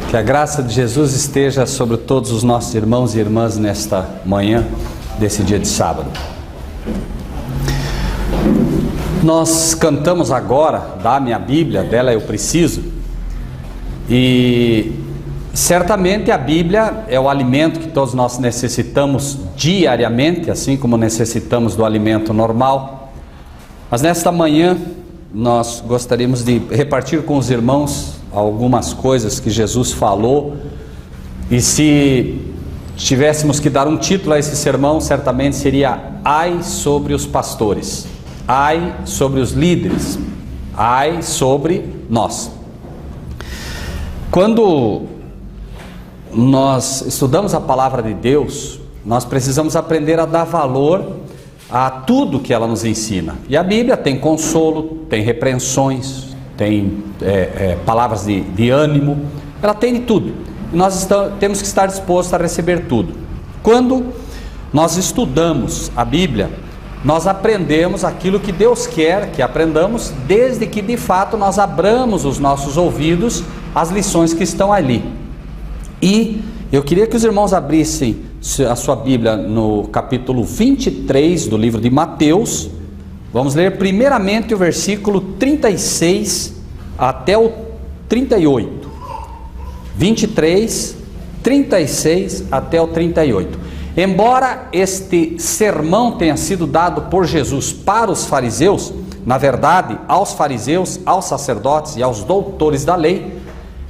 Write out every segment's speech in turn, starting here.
Que a graça de Jesus esteja sobre todos os nossos irmãos e irmãs nesta manhã desse dia de sábado. Nós cantamos agora, dá-me a Bíblia, dela eu preciso. E certamente a Bíblia é o alimento que todos nós necessitamos diariamente, assim como necessitamos do alimento normal. Mas nesta manhã nós gostaríamos de repartir com os irmãos algumas coisas que Jesus falou, e se tivéssemos que dar um título a esse sermão, certamente seria: ai sobre os pastores, ai sobre os líderes, ai sobre nós. Quando nós estudamos a palavra de Deus, nós precisamos aprender a dar valor a tudo que ela nos ensina. E a Bíblia tem consolo, tem repreensões, tem palavras de ânimo, ela tem de tudo. E nós temos que estar dispostos a receber tudo. Quando nós estudamos a Bíblia, nós aprendemos aquilo que Deus quer que aprendamos, desde que de fato nós abramos os nossos ouvidos às lições que estão ali. E eu queria que os irmãos abrissem a sua Bíblia no capítulo 23 do livro de Mateus. Vamos ler primeiramente o versículo 36 até o 38. 23, 36 até o 38. Embora este sermão tenha sido dado por Jesus para os fariseus, na verdade, aos fariseus, aos sacerdotes e aos doutores da lei,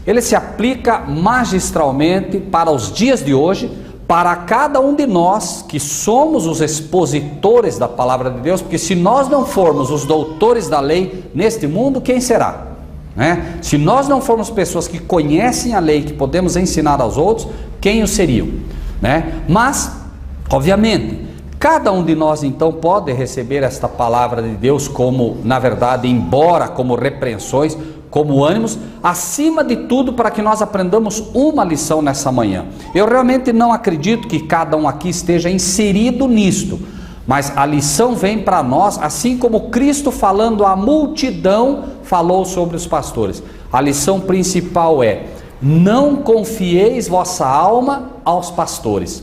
ele se aplica magistralmente para os dias de hoje, para cada um de nós que somos os expositores da palavra de Deus, porque se nós não formos os doutores da lei neste mundo, quem será? Se nós não formos pessoas que conhecem a lei, que podemos ensinar aos outros, quem o seriam? Mas, obviamente, cada um de nós então pode receber esta palavra de Deus como, na verdade, embora como repreensões, como ânimos, acima de tudo, para que nós aprendamos uma lição nessa manhã. Eu realmente não acredito que cada um aqui esteja inserido nisto, mas a lição vem para nós, assim como Cristo, falando à multidão, falou sobre os pastores. A lição principal é: não confieis vossa alma aos pastores,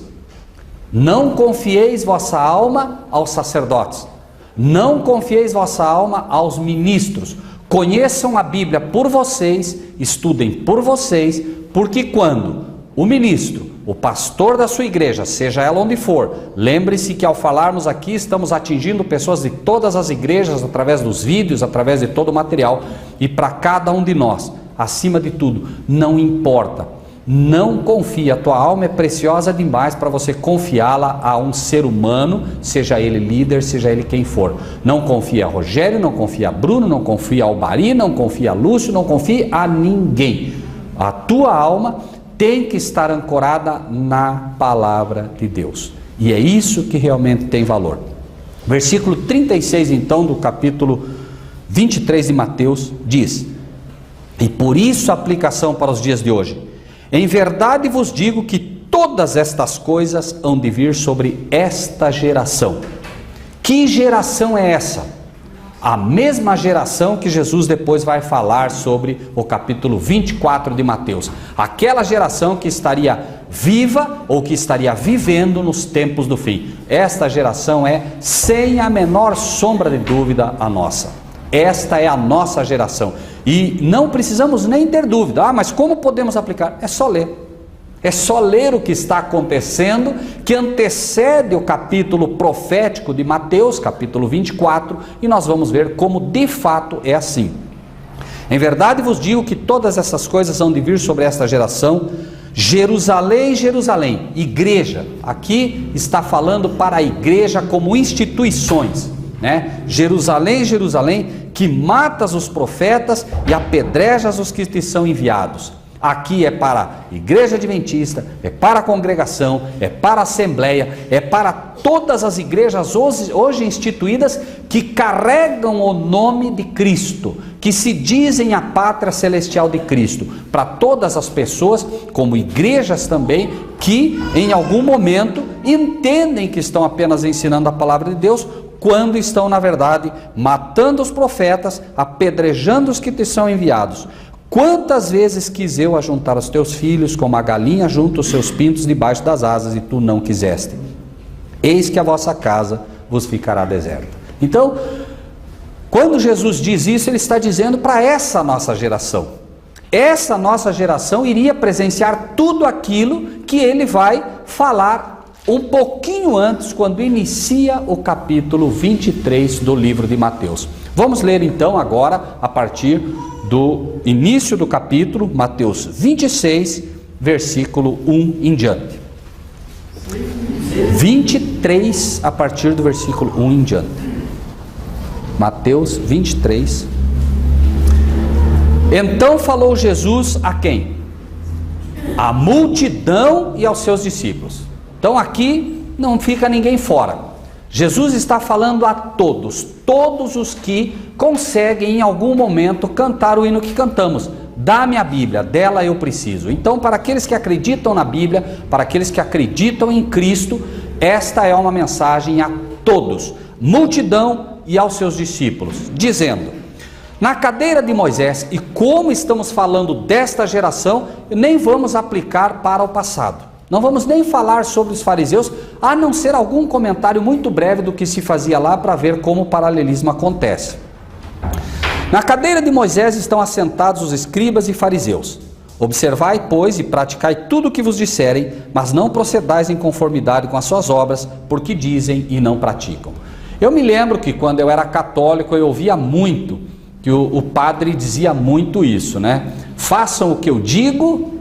não confieis vossa alma aos sacerdotes, não confieis vossa alma aos ministros. Conheçam a Bíblia por vocês, estudem por vocês, porque quando o ministro, o pastor da sua igreja, seja ela onde for, lembre-se que ao falarmos aqui estamos atingindo pessoas de todas as igrejas, através dos vídeos, através de todo o material, e para cada um de nós, acima de tudo, não importa, não confie, a tua alma é preciosa demais para você confiá-la a um ser humano, seja ele líder, seja ele quem for. Não confie a Rogério, não confie a Bruno, não confie a Albari, não confie a Lúcio, não confie a ninguém. A tua alma tem que estar ancorada na palavra de Deus, e é isso que realmente tem valor. Versículo 36 então do capítulo 23 de Mateus diz: e por isso a aplicação para os dias de hoje: em verdade vos digo que todas estas coisas hão de vir sobre esta geração. Que geração é essa? A mesma geração que Jesus depois vai falar sobre o capítulo 24 de Mateus. Aquela geração que estaria viva ou que estaria vivendo nos tempos do fim. Esta geração é, sem a menor sombra de dúvida, a nossa. Esta é a nossa geração. E não precisamos nem ter dúvida. Mas como podemos aplicar? É só ler. É só ler o que está acontecendo, que antecede o capítulo profético de Mateus, capítulo 24, e nós vamos ver como de fato é assim. Em verdade vos digo que todas essas coisas hão de vir sobre esta geração. Jerusalém, Jerusalém, igreja, aqui está falando para a igreja como instituições, Jerusalém, Jerusalém, que matas os profetas e apedrejas os que te são enviados. Aqui é para a igreja adventista, é para a congregação, é para a assembleia, é para todas as igrejas hoje instituídas que carregam o nome de Cristo, que se dizem a pátria celestial de Cristo, para todas as pessoas, como igrejas também, que em algum momento entendem que estão apenas ensinando a palavra de Deus, quando estão na verdade matando os profetas, apedrejando os que te são enviados. Quantas vezes quis eu ajuntar os teus filhos, como a galinha junta os seus pintos debaixo das asas, e tu não quiseste? Eis que a vossa casa vos ficará deserta. Então, quando Jesus diz isso, ele está dizendo para essa nossa geração. Essa nossa geração iria presenciar tudo aquilo que ele vai falar um pouquinho antes, quando inicia o capítulo 23 do livro de Mateus. Vamos ler então agora, a partir do início do capítulo, Mateus 26, versículo 1 em diante. 23, a partir do versículo 1 em diante. Mateus 23. Então falou Jesus a quem? A multidão e aos seus discípulos. Então aqui não fica ninguém fora. Jesus está falando a todos, todos os que conseguem em algum momento cantar o hino que cantamos. Dá-me a Bíblia, dela eu preciso. Então, para aqueles que acreditam na Bíblia, para aqueles que acreditam em Cristo, esta é uma mensagem a todos, multidão e aos seus discípulos, dizendo: na cadeira de Moisés, e como estamos falando desta geração, nem vamos aplicar para o passado. Não vamos nem falar sobre os fariseus, a não ser algum comentário muito breve do que se fazia lá, para ver como o paralelismo acontece. Na cadeira de Moisés estão assentados os escribas e fariseus. Observai, pois, e praticai tudo o que vos disserem, mas não procedais em conformidade com as suas obras, porque dizem e não praticam. Eu me lembro que quando eu era católico, eu ouvia muito, que o padre dizia muito isso, né? Façam o que eu digo,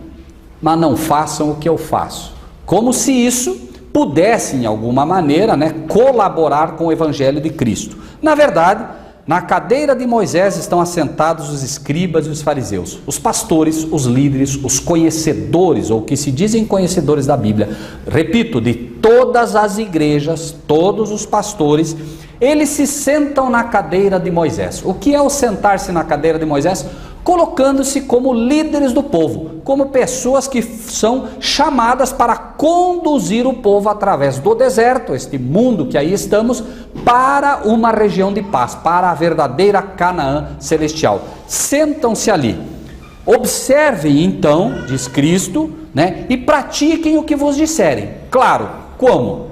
mas não façam o que eu faço. Como se isso pudesse, em alguma maneira, né, colaborar com o Evangelho de Cristo. Na verdade, na cadeira de Moisés estão assentados os escribas e os fariseus, os pastores, os líderes, os conhecedores, ou que se dizem conhecedores da Bíblia. Repito, de todas as igrejas, todos os pastores, eles se sentam na cadeira de Moisés. O que é o sentar-se na cadeira de Moisés? Colocando-se como líderes do povo, como pessoas que são chamadas para conduzir o povo através do deserto, este mundo que aí estamos, para uma região de paz, para a verdadeira Canaã celestial. Sentam-se ali. Observem então, diz Cristo, né, e pratiquem o que vos disserem. Claro, como?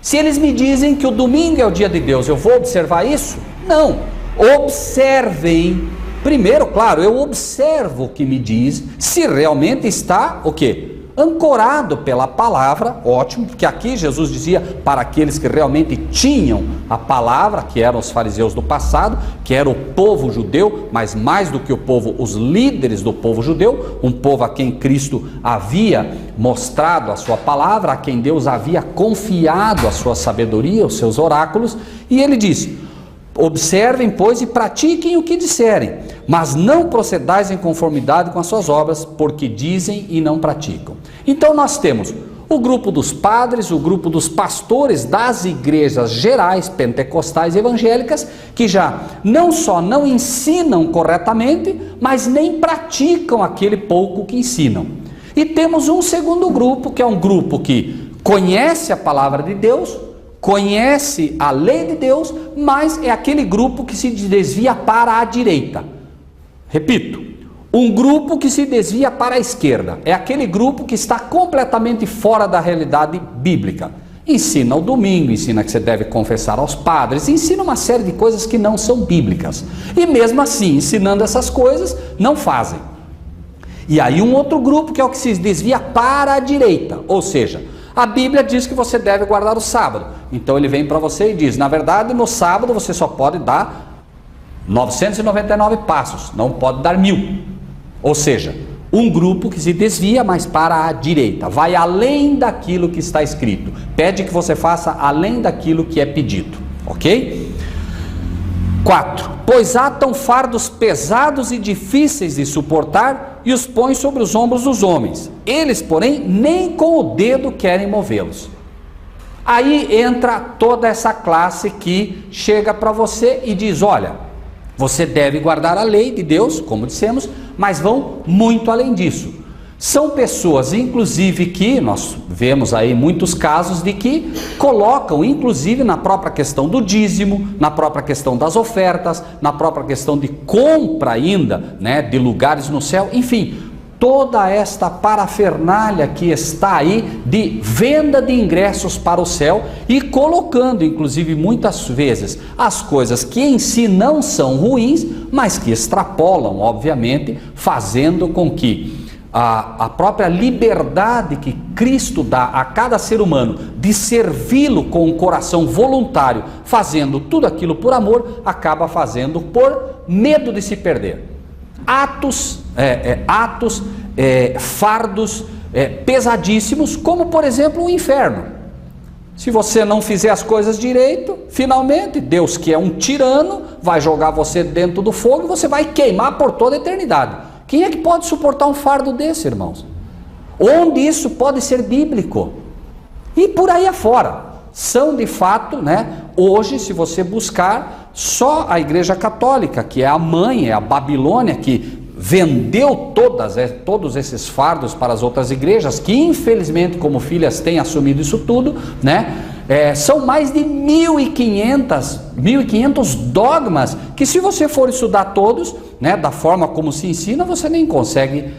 Se eles me dizem que o domingo é o dia de Deus, eu vou observar isso? Não. Observem. Primeiro, claro, eu observo o que me diz, se realmente está, o quê? Ancorado pela palavra, ótimo, porque aqui Jesus dizia para aqueles que realmente tinham a palavra, que eram os fariseus do passado, que era o povo judeu, mas mais do que o povo, os líderes do povo judeu, um povo a quem Cristo havia mostrado a sua palavra, a quem Deus havia confiado a sua sabedoria, os seus oráculos, e ele disse: observem, pois, e pratiquem o que disserem, mas não procedais em conformidade com as suas obras, porque dizem e não praticam. Então nós temos o grupo dos padres, o grupo dos pastores das igrejas gerais, pentecostais e evangélicas, que já não só não ensinam corretamente, mas nem praticam aquele pouco que ensinam. E temos um segundo grupo, que é um grupo que conhece a palavra de Deus, conhece a lei de Deus, mas é aquele grupo que se desvia para a direita. Repito, um grupo que se desvia para a esquerda. É aquele grupo que está completamente fora da realidade bíblica. Ensina o domingo, ensina que você deve confessar aos padres, ensina uma série de coisas que não são bíblicas. E mesmo assim, ensinando essas coisas, não fazem. E aí um outro grupo que é o que se desvia para a direita, ou seja, a Bíblia diz que você deve guardar o sábado. Então ele vem para você e diz: na verdade, no sábado você só pode dar 999 passos, não pode dar 1000. Ou seja, um grupo que se desvia, mas para a direita, vai além daquilo que está escrito, pede que você faça além daquilo que é pedido, ok? 4. Pois atam fardos pesados e difíceis de suportar e os põem sobre os ombros dos homens. Eles, porém, nem com o dedo querem movê-los. Aí entra toda essa classe que chega para você e diz: olha, você deve guardar a lei de Deus, como dissemos, mas vão muito além disso. São pessoas, inclusive, que nós vemos aí muitos casos de que colocam, inclusive, na própria questão do dízimo, na própria questão das ofertas, na própria questão de compra ainda, né, de lugares no céu, enfim, toda esta parafernália que está aí de venda de ingressos para o céu e colocando, inclusive, muitas vezes as coisas que em si não são ruins, mas que extrapolam, obviamente, fazendo com que a própria liberdade que Cristo dá a cada ser humano de servi-lo com um coração voluntário, fazendo tudo aquilo por amor, acaba fazendo por medo de se perder. Fardos pesadíssimos, como por exemplo o inferno. Se você não fizer as coisas direito, finalmente Deus, que é um tirano, vai jogar você dentro do fogo e você vai queimar por toda a eternidade. Quem é que pode suportar um fardo desse, irmãos? Onde isso pode ser bíblico? E por aí afora. São de fato, né? Hoje, se você buscar, só a Igreja Católica, que é a mãe, é a Babilônia, que vendeu todos esses fardos para as outras igrejas, que infelizmente, como filhas, têm assumido isso tudo, né? São mais de 1.500 dogmas que, se você for estudar todos, né, da forma como se ensina, você nem consegue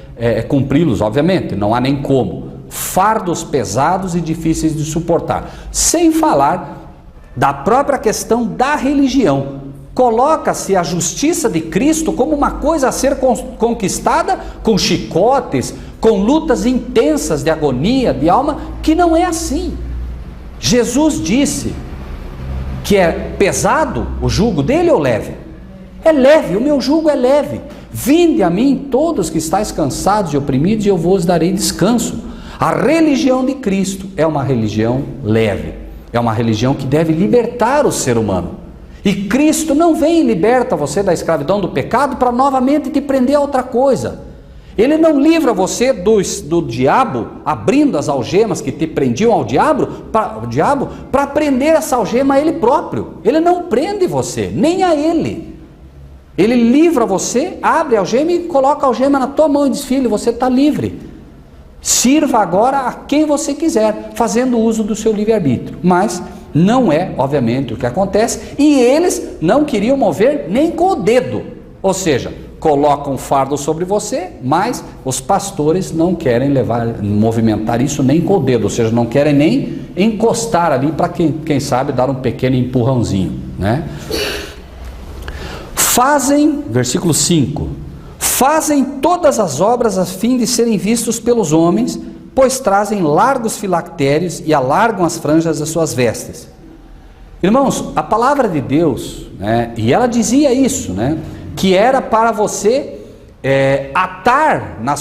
cumpri-los, obviamente, não há nem como. Fardos pesados e difíceis de suportar. Sem falar da própria questão da religião. Coloca-se a justiça de Cristo como uma coisa a ser conquistada com chicotes, com lutas intensas de agonia, de alma, que não é assim. Jesus disse que é pesado o jugo dele ou leve? É leve, o meu jugo é leve. Vinde a mim todos que estáis cansados e oprimidos e eu vos darei descanso. A religião de Cristo é uma religião leve, é uma religião que deve libertar o ser humano. E Cristo não vem e liberta você da escravidão do pecado para novamente te prender a outra coisa. Ele não livra você do diabo, abrindo as algemas que te prendiam ao diabo, para prender essa algema a ele próprio. Ele não prende você, nem a ele. Ele livra você, abre a algema e coloca a algema na tua mão e diz: filho, você está livre. Sirva agora a quem você quiser, fazendo uso do seu livre-arbítrio. Mas não é, obviamente, o que acontece. E eles não queriam mover nem com o dedo. Ou seja, colocam fardo sobre você, mas os pastores não querem movimentar isso nem com o dedo. Ou seja, não querem nem encostar ali para quem sabe dar um pequeno empurrãozinho, né? Versículo 5, fazem todas as obras a fim de serem vistos pelos homens, pois trazem largos filactérios e alargam as franjas das suas vestes. Irmãos, a palavra de Deus, né, e ela dizia isso, né, que era para você atar na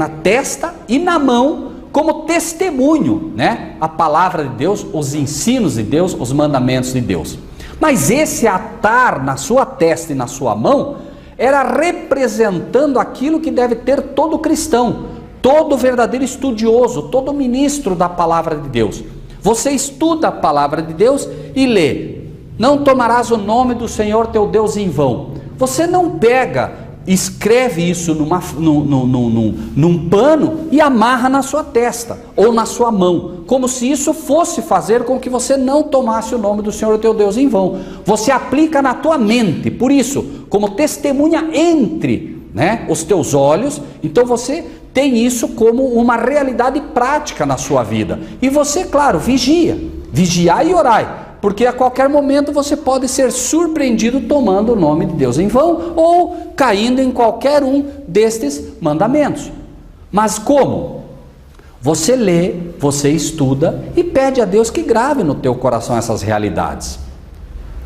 testa e na mão como testemunho, né, a palavra de Deus, os ensinos de Deus, os mandamentos de Deus. Mas esse atar na sua testa e na sua mão era representando aquilo que deve ter todo cristão, todo verdadeiro estudioso, todo ministro da palavra de Deus. Você estuda a palavra de Deus e lê: não tomarás o nome do Senhor teu Deus em vão. Você não escreve isso num pano e amarra na sua testa ou na sua mão, como se isso fosse fazer com que você não tomasse o nome do Senhor teu Deus em vão. Você aplica na tua mente, por isso, como testemunha entre, né, os teus olhos. Então você tem isso como uma realidade prática na sua vida. E você, claro, vigiai e orai, porque a qualquer momento você pode ser surpreendido tomando o nome de Deus em vão ou caindo em qualquer um destes mandamentos. Mas como? Você lê, você estuda e pede a Deus que grave no teu coração essas realidades.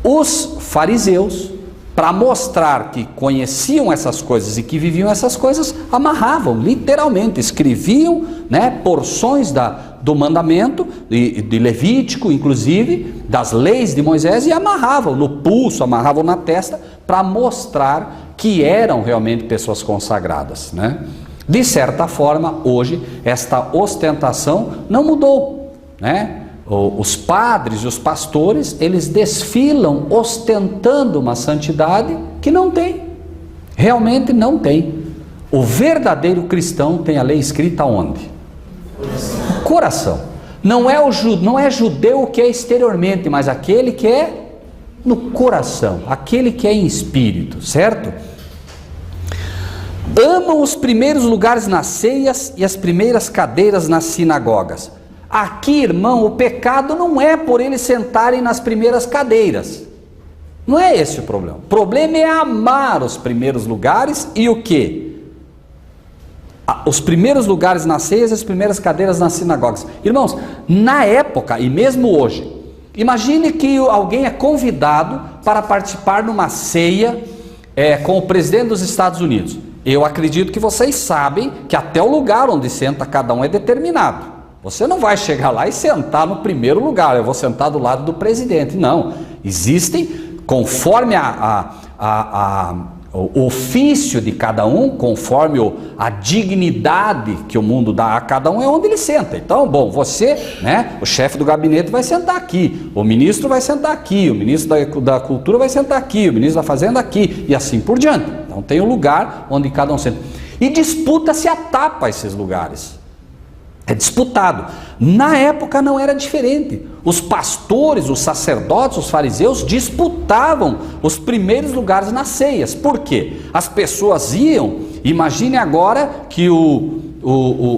Os fariseus, para mostrar que conheciam essas coisas e que viviam essas coisas, amarravam, literalmente, escreviam, né, porções do mandamento, de Levítico, inclusive, das leis de Moisés, e amarravam no pulso, amarravam na testa, para mostrar que eram realmente pessoas consagradas, né? De certa forma, hoje, esta ostentação não mudou, né? Os padres e os pastores, eles desfilam ostentando uma santidade que não tem, realmente não tem. O verdadeiro cristão tem a lei escrita onde? No coração. Não é judeu que é exteriormente, mas aquele que é no coração, aquele que é em espírito, certo? Amam os primeiros lugares nas ceias e as primeiras cadeiras nas sinagogas. Aqui, irmão, o pecado não é por eles sentarem nas primeiras cadeiras. Não é esse o problema. O problema é amar os primeiros lugares e o quê? Os primeiros lugares nas ceias e as primeiras cadeiras nas sinagogas. Irmãos, na época e mesmo hoje, imagine que alguém é convidado para participar numa ceia com o presidente dos Estados Unidos. Eu acredito que vocês sabem que até o lugar onde senta cada um é determinado. Você não vai chegar lá e sentar no primeiro lugar, eu vou sentar do lado do presidente. Não, existem, conforme o ofício de cada um, conforme a dignidade que o mundo dá a cada um, é onde ele senta. Então, bom, você, né, o chefe do gabinete vai sentar aqui, o ministro vai sentar aqui, o ministro da cultura vai sentar aqui, o ministro da fazenda aqui, e assim por diante. Então tem um lugar onde cada um senta. E disputa-se a tapa esses lugares. É disputado. Na época não era diferente. Os pastores, os sacerdotes, os fariseus disputavam os primeiros lugares nas ceias. Por quê? As pessoas iam, imagine agora que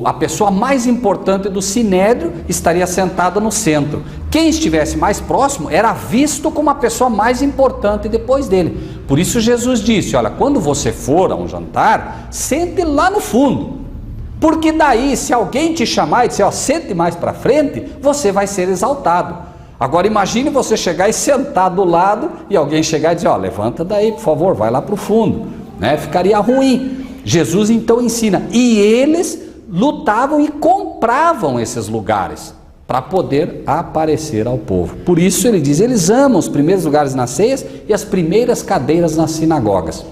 a pessoa mais importante do sinédrio estaria sentada no centro. Quem estivesse mais próximo era visto como a pessoa mais importante depois dele. Por isso Jesus disse, olha, quando você for a um jantar, sente lá no fundo. Porque daí, se alguém te chamar e disser, ó, sente mais para frente, você vai ser exaltado. Agora imagine você chegar e sentar do lado e alguém chegar e dizer, ó, levanta daí, por favor, vai lá para o fundo, né? Ficaria ruim. Jesus então ensina, e eles lutavam e compravam esses lugares para poder aparecer ao povo. Por isso ele diz, eles amam os primeiros lugares nas ceias e as primeiras cadeiras nas sinagogas.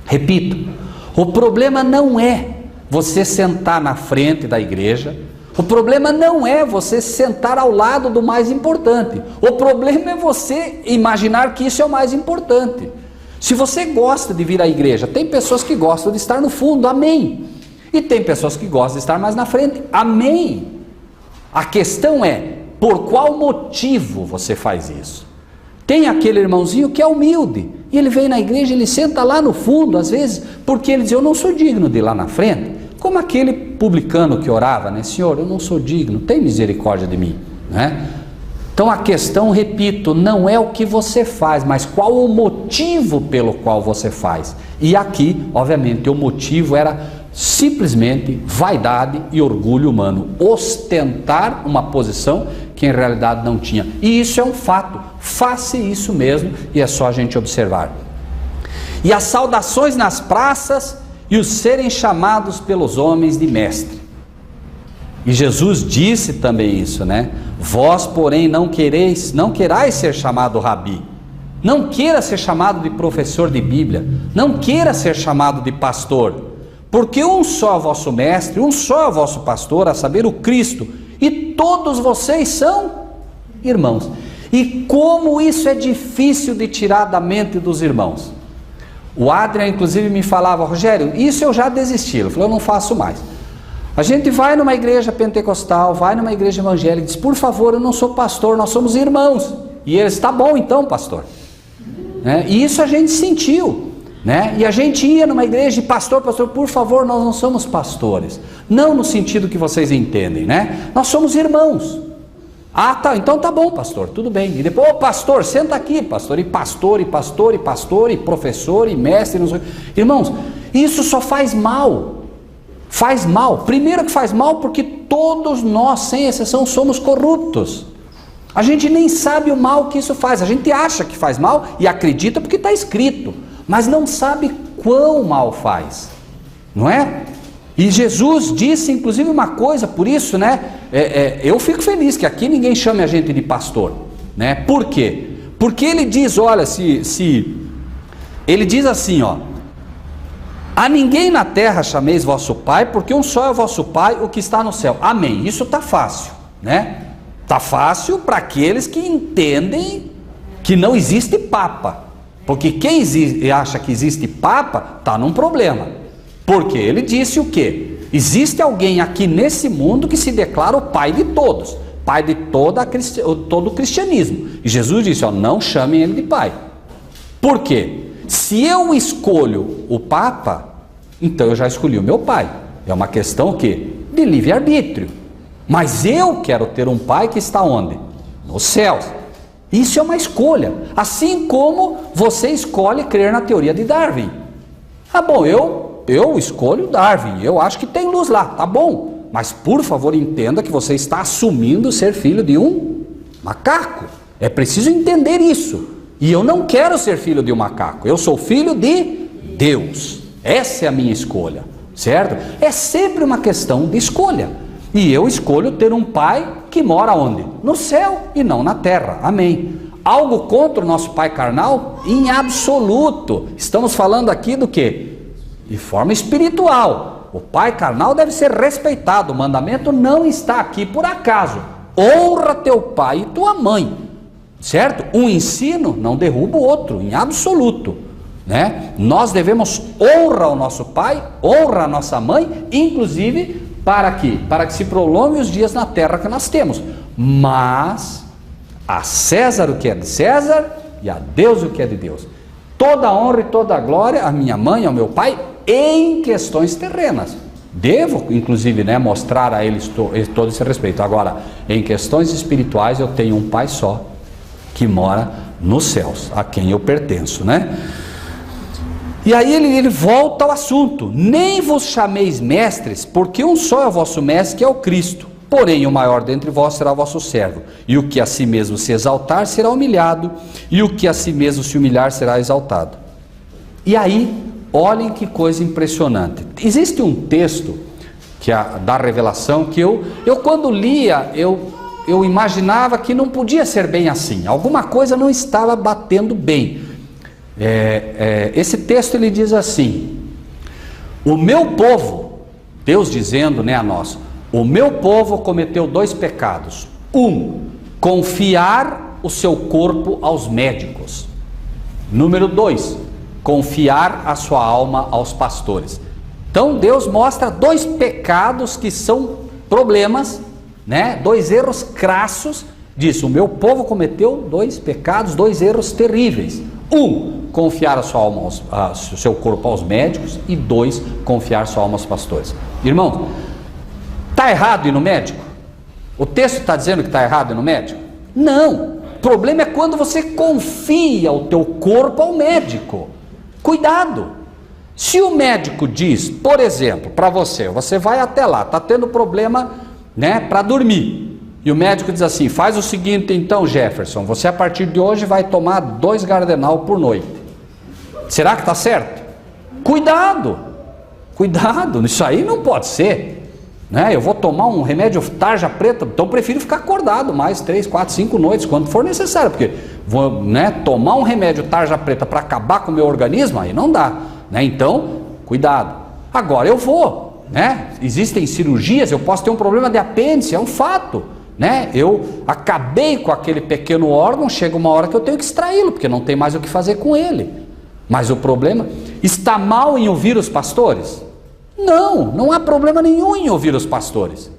Repito, o problema não é você sentar na frente da igreja, o problema não é você sentar ao lado do mais importante, o problema é você imaginar que isso é o mais importante. Se você gosta de vir à igreja, tem pessoas que gostam de estar no fundo, amém, e tem pessoas que gostam de estar mais na frente, amém. A questão é, por qual motivo você faz isso? Tem aquele irmãozinho que é humilde, e ele vem na igreja, ele senta lá no fundo, às vezes, porque ele diz, eu não sou digno de ir lá na frente. Como aquele publicano que orava, né? Senhor, eu não sou digno, tem misericórdia de mim, né? Então a questão, repito, não é o que você faz, mas qual o motivo pelo qual você faz. E aqui, obviamente, o motivo era simplesmente vaidade e orgulho humano, ostentar uma posição que em realidade não tinha. E isso é um fato, faça isso mesmo, e é só a gente observar. E as saudações nas praças e os serem chamados pelos homens de mestre. E Jesus disse também isso, né? Vós, porém, não querais ser chamado rabi. Não queira ser chamado de professor de Bíblia. Não queira ser chamado de pastor. Porque um só é vosso mestre, um só é vosso pastor, a saber, o Cristo. E todos vocês são irmãos. E como isso é difícil de tirar da mente dos irmãos. O Adrian, inclusive, me falava, Rogério, isso eu já desisti. Eu falei, eu não faço mais. A gente vai numa igreja pentecostal, vai numa igreja evangélica, diz, por favor, eu não sou pastor, nós somos irmãos. E eles, tá bom então, pastor. Né? E isso a gente sentiu. Né? E a gente ia numa igreja e pastor, por favor, nós não somos pastores. Não no sentido que vocês entendem, né? Nós somos irmãos. Ah, tá, então tá bom, pastor, tudo bem. E depois, pastor, senta aqui, pastor, e pastor, e pastor, e pastor, e professor, e mestre, não sei. Irmãos, isso só faz mal. Faz mal. Primeiro que faz mal porque todos nós, sem exceção, somos corruptos. A gente nem sabe o mal que isso faz. A gente acha que faz mal e acredita porque está escrito, mas não sabe quão mal faz, não é? E Jesus disse inclusive uma coisa, por isso, né? Eu fico feliz que aqui ninguém chame a gente de pastor, né? Por quê? Porque ele diz, olha, ele diz assim, ó, a ninguém na terra chameis vosso Pai, porque um só é vosso Pai, o que está no céu. Amém. Isso está fácil, né? Está fácil para aqueles que entendem que não existe Papa, porque quem acha que existe Papa está num problema. Porque ele disse o quê? Existe alguém aqui nesse mundo que se declara o pai de todos, pai de todo o cristianismo. E Jesus disse, ó, não chamem ele de pai. Por quê? Se eu escolho o Papa, então eu já escolhi o meu pai. É uma questão que de livre-arbítrio. Mas eu quero ter um pai que está onde? Nos céus. Isso é uma escolha. Assim como você escolhe crer na teoria de Darwin. Ah, bom, eu escolho Darwin. Eu acho que tem luz lá, tá bom. Mas por favor entenda que você está assumindo ser filho de um macaco. É preciso entender isso. E eu não quero ser filho de um macaco. Eu sou filho de Deus. Essa é a minha escolha, certo? É sempre uma questão de escolha. E eu escolho ter um pai que mora onde? No céu e não na terra. Amém. Algo contra o nosso pai carnal? Em absoluto. Estamos falando aqui do quê? De forma espiritual. O pai carnal deve ser respeitado. O mandamento não está aqui por acaso. Honra teu pai e tua mãe. Certo? Um ensino não derruba o outro, em absoluto. Né? Nós devemos honrar ao nosso pai, honrar a nossa mãe, inclusive para que se prolongue os dias na terra que nós temos. Mas a César o que é de César e a Deus o que é de Deus. Toda a honra e toda a glória à minha mãe e ao meu pai em questões terrenas. Devo, inclusive, né, mostrar a eles todo esse respeito. Agora, em questões espirituais, eu tenho um pai só, que mora nos céus, a quem eu pertenço, né? E aí ele volta ao assunto. Nem vos chameis mestres, porque um só é o vosso mestre, que é o Cristo. Porém, o maior dentre vós será o vosso servo. E o que a si mesmo se exaltar será humilhado, e o que a si mesmo se humilhar será exaltado. E aí, olhem que coisa impressionante. Existe um texto que da Revelação que eu quando lia, eu imaginava que não podia ser bem assim. Alguma coisa não estava batendo bem. Esse texto ele diz assim: o meu povo, Deus dizendo, né, a nós, o meu povo cometeu 2 pecados. Confiar o seu corpo aos médicos. Número 2, confiar a sua alma aos pastores. Então Deus mostra 2 pecados que são problemas, né? 2 erros crassos. Diz, o meu povo cometeu 2 pecados, 2 erros terríveis. 1, confiar a sua alma o seu corpo aos médicos. E 2, confiar sua alma aos pastores. Irmão, está errado ir no médico? O texto está dizendo que está errado ir no médico? Não. O problema é quando você confia o teu corpo ao médico. Cuidado. Se o médico diz, por exemplo, para você vai até lá, está tendo problema, né, para dormir. E o médico diz assim, faz o seguinte então, Jefferson, você a partir de hoje vai tomar 2 Gardenal por noite. Será que está certo? Cuidado, isso aí não pode ser, né? Eu vou tomar um remédio tarja preta, então eu prefiro ficar acordado mais 3, 4, 5 noites, quando for necessário, porque vou, né, tomar um remédio tarja preta para acabar com o meu organismo, aí não dá, né? Então, cuidado. Agora eu vou, né? Existem cirurgias, eu posso ter um problema de apêndice, é um fato, né? Eu acabei com aquele pequeno órgão, chega uma hora que eu tenho que extraí-lo, porque não tem mais o que fazer com ele. Mas o problema, está mal em ouvir os pastores? Não há problema nenhum em ouvir os pastores,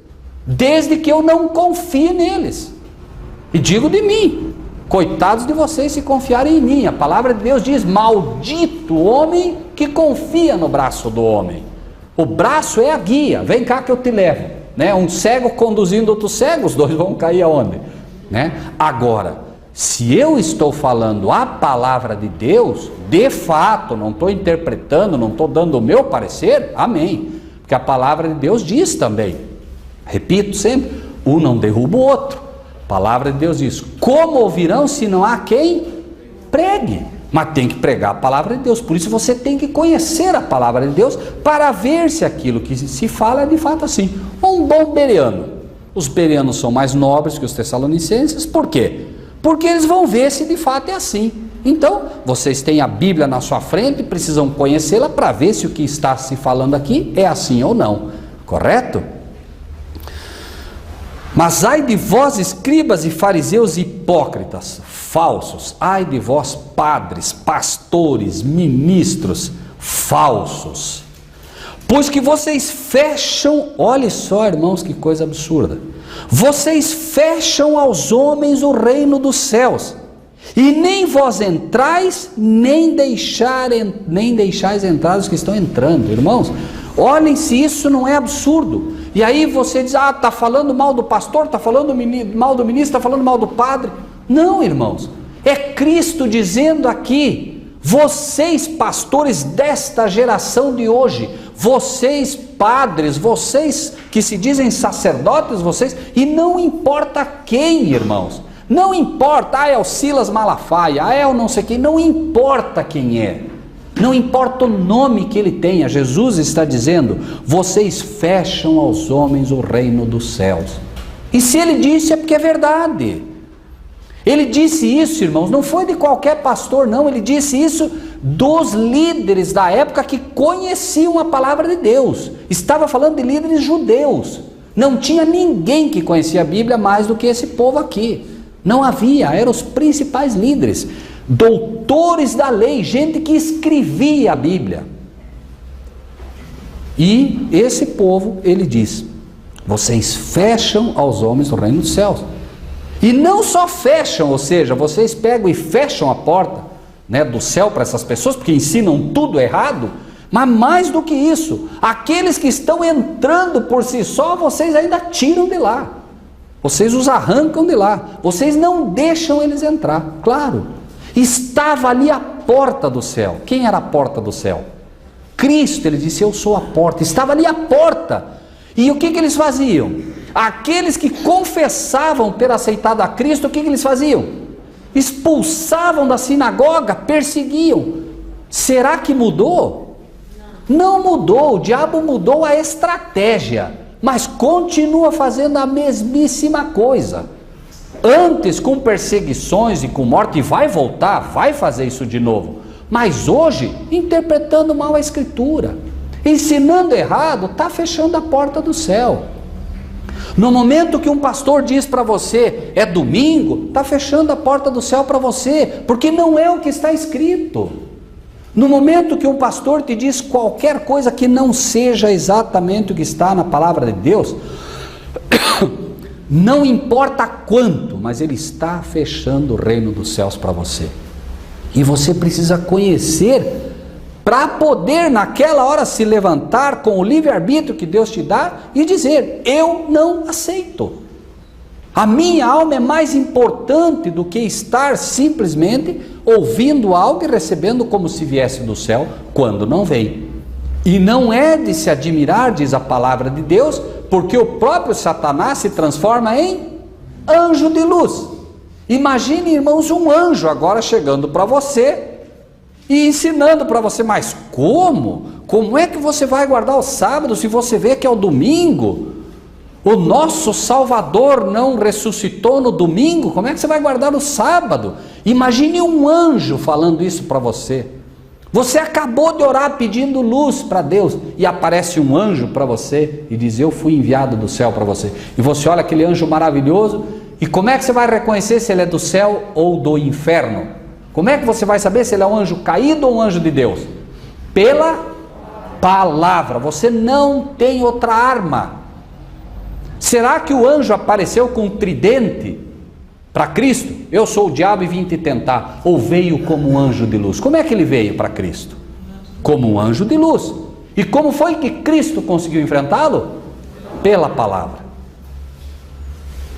desde que eu não confie neles. E digo de mim, coitados de vocês se confiarem em mim. A palavra de Deus diz, maldito o homem que confia no braço do homem. O braço é a guia, vem cá que eu te levo. Né? Um cego conduzindo outro cego, os 2 vão cair aonde? Né? Agora, se eu estou falando a palavra de Deus, de fato, não estou interpretando, não estou dando o meu parecer, amém. Porque a palavra de Deus diz também, repito sempre, um não derruba o outro. A palavra de Deus diz, como ouvirão se não há quem pregue? Mas tem que pregar a palavra de Deus, por isso você tem que conhecer a palavra de Deus para ver se aquilo que se fala é de fato assim. Um bom bereano. Os bereanos são mais nobres que os tessalonicenses, por quê? Porque eles vão ver se de fato é assim. Então, vocês têm a Bíblia na sua frente, precisam conhecê-la para ver se o que está se falando aqui é assim ou não, correto? Mas ai de vós, escribas e fariseus hipócritas, falsos, ai de vós, padres, pastores, ministros, falsos, Pois que vocês fecham, olhe só, irmãos, que coisa absurda. Vocês fecham aos homens o reino dos céus, e nem vós entrais, nem deixais entrar os que estão entrando. Irmãos, olhem se isso não é absurdo. E aí você diz, está falando mal do pastor, está falando mal do ministro, está falando mal do padre. Não, irmãos, é Cristo dizendo aqui: vocês pastores desta geração de hoje, vocês padres, vocês que se dizem sacerdotes, vocês, e não importa quem, irmãos, não importa, é o Silas Malafaia, é o não sei quem, não importa quem é, não importa o nome que ele tenha. Jesus está dizendo: vocês fecham aos homens o reino dos céus. E se ele disse, é porque é verdade. Ele disse isso, irmãos, não foi de qualquer pastor, não. Ele disse isso dos líderes da época que conheciam a palavra de Deus. Estava falando de líderes judeus. Não tinha ninguém que conhecia a Bíblia mais do que esse povo aqui. Não havia, eram os principais líderes, doutores da lei, gente que escrevia a Bíblia. E esse povo, ele diz: vocês fecham aos homens o reino dos céus. E não só fecham, ou seja, vocês pegam e fecham a porta, né, do céu para essas pessoas, porque ensinam tudo errado, mas mais do que isso, aqueles que estão entrando por si só, vocês ainda tiram de lá. Vocês os arrancam de lá, vocês não deixam eles entrar. Claro, estava ali a porta do céu. Quem era a porta do céu? Cristo. Ele disse: eu sou a porta. Estava ali a porta. E o que eles faziam? Aqueles que confessavam ter aceitado a Cristo, o que eles faziam? Expulsavam da sinagoga, perseguiam. Será que mudou? Não mudou. O diabo mudou a estratégia, mas continua fazendo a mesmíssima coisa. Antes com perseguições e com morte, e vai voltar, vai fazer isso de novo. Mas hoje, interpretando mal a Escritura, ensinando errado, está fechando a porta do céu. No momento que um pastor diz para você, é domingo, está fechando a porta do céu para você, porque não é o que está escrito. No momento que um pastor te diz qualquer coisa que não seja exatamente o que está na palavra de Deus, não importa quanto, mas ele está fechando o reino dos céus para você. E você precisa conhecer, para poder naquela hora se levantar com o livre-arbítrio que Deus te dá e dizer: eu não aceito. A minha alma é mais importante do que estar simplesmente ouvindo algo e recebendo como se viesse do céu, quando não vem. E não é de se admirar, diz a palavra de Deus, porque o próprio Satanás se transforma em anjo de luz. Imagine, irmãos, um anjo agora chegando para você e ensinando para você: mas como? Como é que você vai guardar o sábado se você vê que é o domingo? O nosso Salvador não ressuscitou no domingo, como é que você vai guardar o sábado? Imagine um anjo falando isso para você. Você acabou de orar pedindo luz para Deus e aparece um anjo para você e diz: eu fui enviado do céu para você. E você olha aquele anjo maravilhoso, e como é que você vai reconhecer se ele é do céu ou do inferno? Como é que você vai saber se ele é um anjo caído ou um anjo de Deus? Pela palavra. Você não tem outra arma. Será que o anjo apareceu com um tridente para Cristo? Eu sou o diabo e vim te tentar. Ou veio como um anjo de luz? Como é que ele veio para Cristo? Como um anjo de luz. E como foi que Cristo conseguiu enfrentá-lo? Pela palavra.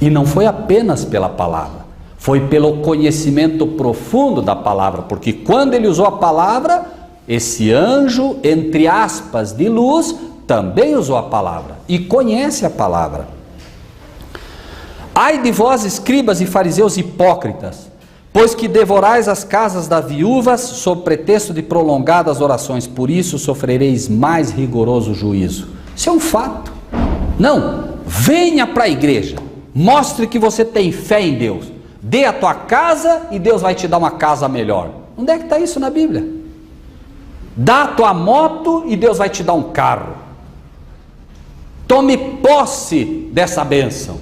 E não foi apenas pela palavra, foi pelo conhecimento profundo da palavra, porque quando ele usou a palavra, esse anjo, entre aspas, de luz, também usou a palavra e conhece a palavra. Ai de vós, escribas e fariseus hipócritas, pois que devorais as casas das viúvas sob pretexto de prolongadas orações, por isso sofrereis mais rigoroso juízo. Isso é um fato. Não, venha para a igreja, mostre que você tem fé em Deus, dê a tua casa e Deus vai te dar uma casa melhor. Onde é que está isso na Bíblia? Dá a tua moto e Deus vai te dar um carro. Tome posse dessa bênção.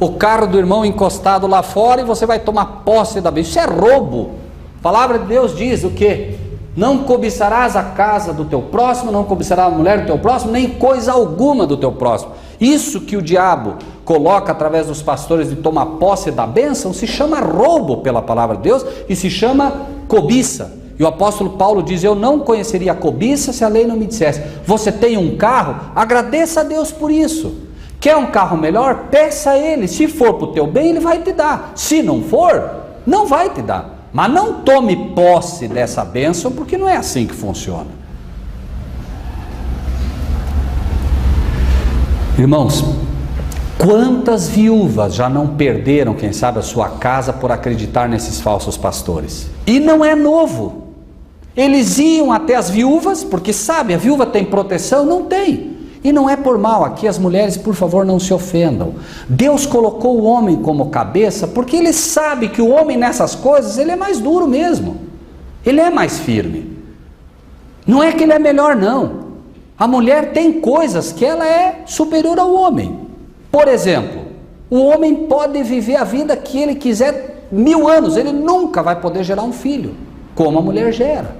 O carro do irmão encostado lá fora e você vai tomar posse da bênção. Isso é roubo. A palavra de Deus diz o quê? Não cobiçarás a casa do teu próximo, não cobiçarás a mulher do teu próximo, nem coisa alguma do teu próximo. Isso que o diabo coloca através dos pastores de tomar posse da bênção, se chama roubo pela palavra de Deus e se chama cobiça. E o apóstolo Paulo diz: eu não conheceria a cobiça se a lei não me dissesse. Você tem um carro? Agradeça a Deus por isso. Quer um carro melhor? Peça a Ele. Se for para o teu bem, Ele vai te dar. Se não for, não vai te dar. Mas não tome posse dessa bênção, porque não é assim que funciona. Irmãos, quantas viúvas já não perderam, quem sabe, a sua casa por acreditar nesses falsos pastores? E não é novo. Eles iam até as viúvas, porque sabe, a viúva tem proteção? Não tem. E não é por mal, aqui as mulheres, por favor, não se ofendam. Deus colocou o homem como cabeça, porque Ele sabe que o homem nessas coisas, ele é mais duro mesmo. Ele é mais firme. Não é que ele é melhor, não. A mulher tem coisas que ela é superior ao homem. Por exemplo, o homem pode viver a vida que ele quiser 1000 anos, ele nunca vai poder gerar um filho, como a mulher gera.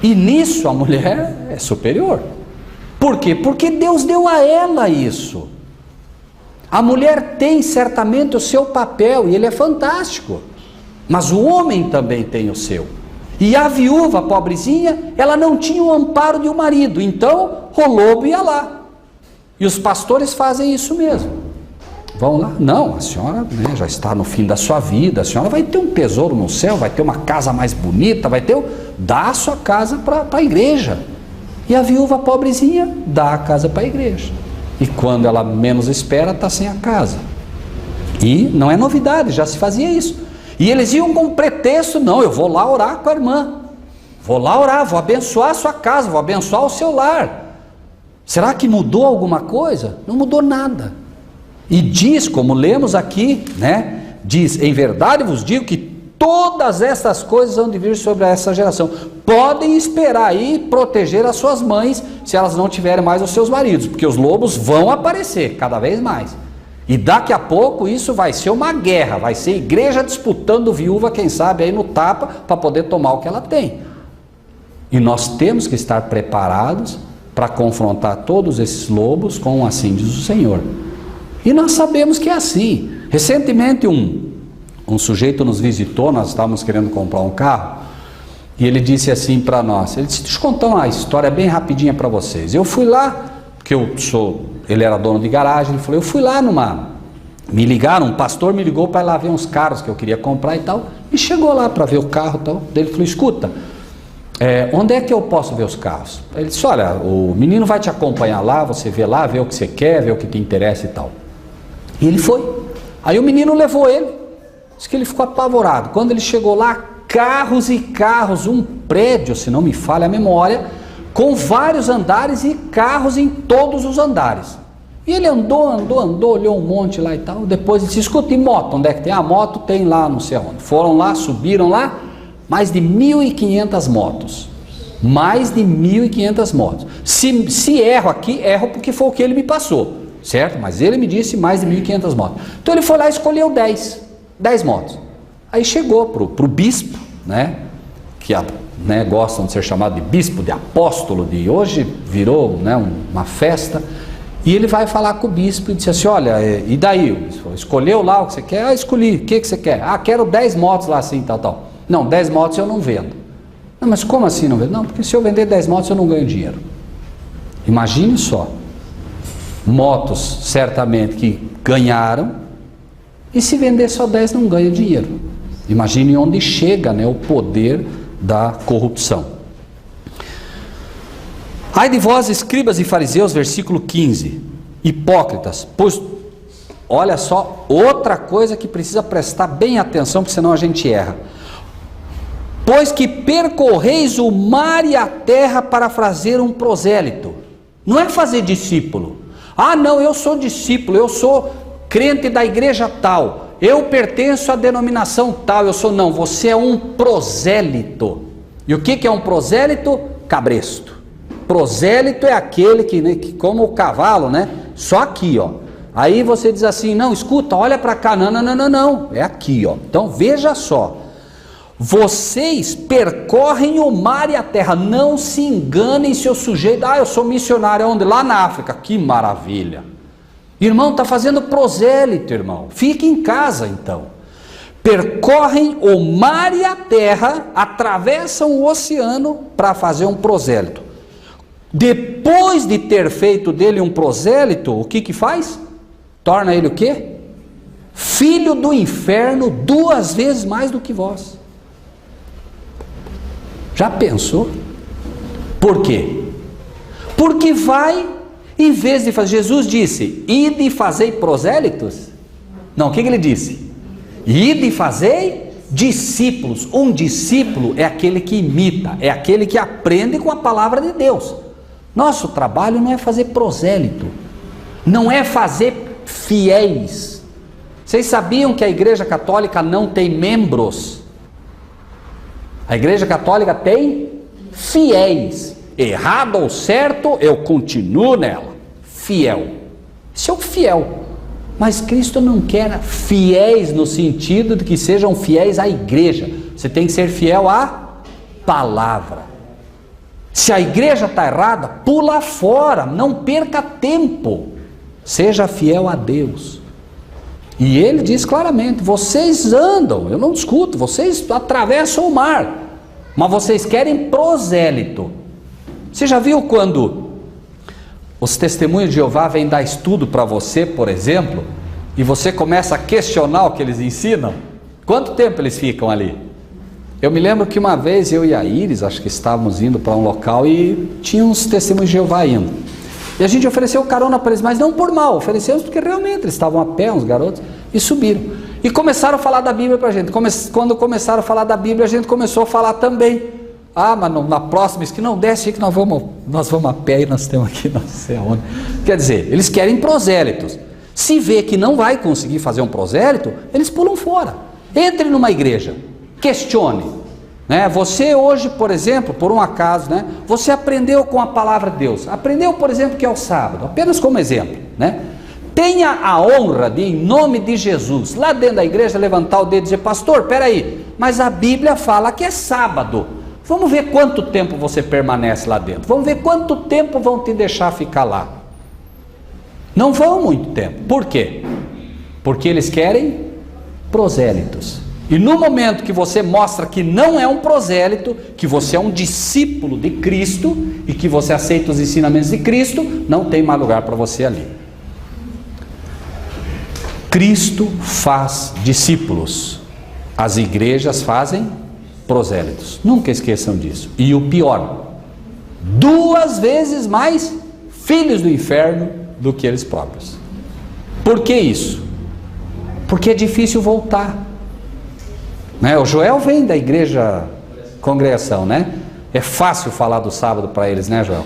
E nisso a mulher é superior. Por quê? Porque Deus deu a ela isso. A mulher tem certamente o seu papel, e ele é fantástico. Mas o homem também tem o seu. E a viúva, pobrezinha, ela não tinha o amparo de um marido, então o lobo ia lá. E os pastores fazem isso mesmo. Vão lá, não, a senhora já está no fim da sua vida, a senhora vai ter um tesouro no céu, vai ter uma casa mais bonita, dá a sua casa para a igreja. E a viúva pobrezinha dá a casa para a igreja. E quando ela menos espera, está sem a casa. E não é novidade, já se fazia isso. E eles iam com pretexto: não, eu vou lá orar com a irmã, vou lá orar, vou abençoar a sua casa, vou abençoar o seu lar. Será que mudou alguma coisa? Não mudou nada. E diz, como lemos aqui, né? Diz: em verdade vos digo que todas essas coisas vão de vir sobre essa geração. Podem esperar aí proteger as suas mães, se elas não tiverem mais os seus maridos, porque os lobos vão aparecer cada vez mais. E daqui a pouco isso vai ser uma guerra, vai ser igreja disputando viúva, quem sabe aí no tapa, para poder tomar o que ela tem. E nós temos que estar preparados para confrontar todos esses lobos com assim diz o Senhor. E nós sabemos que é assim. Recentemente um sujeito nos visitou, nós estávamos querendo comprar um carro, e ele disse assim para nós, ele disse: deixa eu contar uma história bem rapidinha para vocês. Eu fui lá, porque ele era dono de garagem, ele falou: eu fui lá me ligaram, um pastor me ligou para ir lá ver uns carros que eu queria comprar e tal, e chegou lá para ver o carro e tal. Ele falou: escuta, onde é que eu posso ver os carros? Ele disse: olha, o menino vai te acompanhar lá, você vê lá, vê o que você quer, vê o que te interessa e tal. E ele foi. Aí o menino levou ele, disse que ele ficou apavorado. Quando ele chegou lá, carros e carros, um prédio, se não me falha a memória, com vários andares e carros em todos os andares. E ele andou, olhou um monte lá e tal. Depois ele disse: escuta, e moto? Onde é que tem? A moto tem lá, não sei onde. Foram lá, subiram lá, mais de 1.500 motos. Mais de 1.500 motos. Se erro aqui, erro porque foi o que ele me passou, certo? Mas ele me disse mais de 1.500 motos. Então ele foi lá e escolheu 10 motos. Aí chegou pro bispo, né? Que gostam de ser chamado de bispo, de apóstolo, de hoje virou, né, uma festa. E ele vai falar com o bispo e disse assim: olha, e daí? Escolheu lá o que você quer? Escolhi. O que você quer? Quero 10 motos lá assim, tal. Não, 10 motos eu não vendo. Não, mas como assim não vendo? Não, porque se eu vender 10 motos eu não ganho dinheiro. Imagine só. Motos certamente que ganharam, e se vender só 10 não ganha dinheiro. Imagine onde chega, né, o poder da corrupção. Ai de vós, escribas e fariseus, versículo 15, hipócritas, pois, olha só, outra coisa que precisa prestar bem atenção, porque senão a gente erra. Pois que percorreis o mar e a terra para fazer um prosélito. Não é fazer discípulo. Não, eu sou discípulo, eu sou crente da igreja tal, eu pertenço à denominação tal, não, você é um prosélito. E o que é um prosélito? Cabresto. Prosélito é aquele que como o cavalo, né? Só aqui, ó. Aí você diz assim: não, escuta, olha para cá, não, é aqui, ó. Então veja só. Vocês percorrem o mar e a terra. Não se enganem, seu sujeito. Eu sou missionário. Onde? Lá na África. Que maravilha. Irmão, está fazendo prosélito, irmão. Fique em casa, então. Percorrem o mar e a terra, atravessam o oceano para fazer um prosélito. Depois de ter feito dele um prosélito, o que faz? Torna ele o quê? Filho do inferno 2 vezes mais do que vós. Já pensou? Por quê? Porque vai, em vez de fazer, Jesus disse, ide e fazei prosélitos. Não, o que ele disse? Ide e fazei discípulos. Um discípulo é aquele que imita, é aquele que aprende com a palavra de Deus. Nosso trabalho não é fazer prosélito, não é fazer fiéis. Vocês sabiam que a Igreja Católica não tem membros? A Igreja Católica tem fiéis. Errado ou certo, eu continuo nela. Fiel. Isso é o fiel. Mas Cristo não quer fiéis no sentido de que sejam fiéis à igreja. Você tem que ser fiel à palavra. Se a igreja está errada, pula fora, não perca tempo. Seja fiel a Deus. E ele diz claramente, vocês andam, eu não discuto, vocês atravessam o mar, mas vocês querem prosélito. Você já viu quando os testemunhos de Jeová vêm dar estudo para você, por exemplo, e você começa a questionar o que eles ensinam? Quanto tempo eles ficam ali? Eu me lembro que uma vez eu e a Iris, acho que estávamos indo para um local e tinha uns testemunhos de Jeová indo. E a gente ofereceu carona para eles, mas não por mal, oferecemos porque realmente eles estavam a pé, uns garotos, e subiram. E começaram a falar da Bíblia para a gente. Quando começaram a falar da Bíblia, a gente começou a falar também. Mas na próxima esquina, não desce que nós vamos a pé e nós temos aqui, não sei aonde. Quer dizer, eles querem prosélitos. Se vê que não vai conseguir fazer um prosélito, eles pulam fora. Entre numa igreja, questione. Você hoje, por exemplo, por um acaso, você aprendeu com a palavra de Deus. Aprendeu, por exemplo, que é o sábado, apenas como exemplo. Tenha a honra de, em nome de Jesus, lá dentro da igreja, levantar o dedo e dizer, pastor, peraí, mas a Bíblia fala que é sábado. Vamos ver quanto tempo você permanece lá dentro. Vamos ver quanto tempo vão te deixar ficar lá. Não vão muito tempo. Por quê? Porque eles querem prosélitos. E no momento que você mostra que não é um prosélito, que você é um discípulo de Cristo e que você aceita os ensinamentos de Cristo, não tem mais lugar para você ali. Cristo faz discípulos. As igrejas fazem prosélitos. Nunca esqueçam disso. E o pior, 2 vezes mais filhos do inferno do que eles próprios. Por que isso? Porque é difícil voltar. O Joel vem da igreja congregação, É fácil falar do sábado para eles, Joel?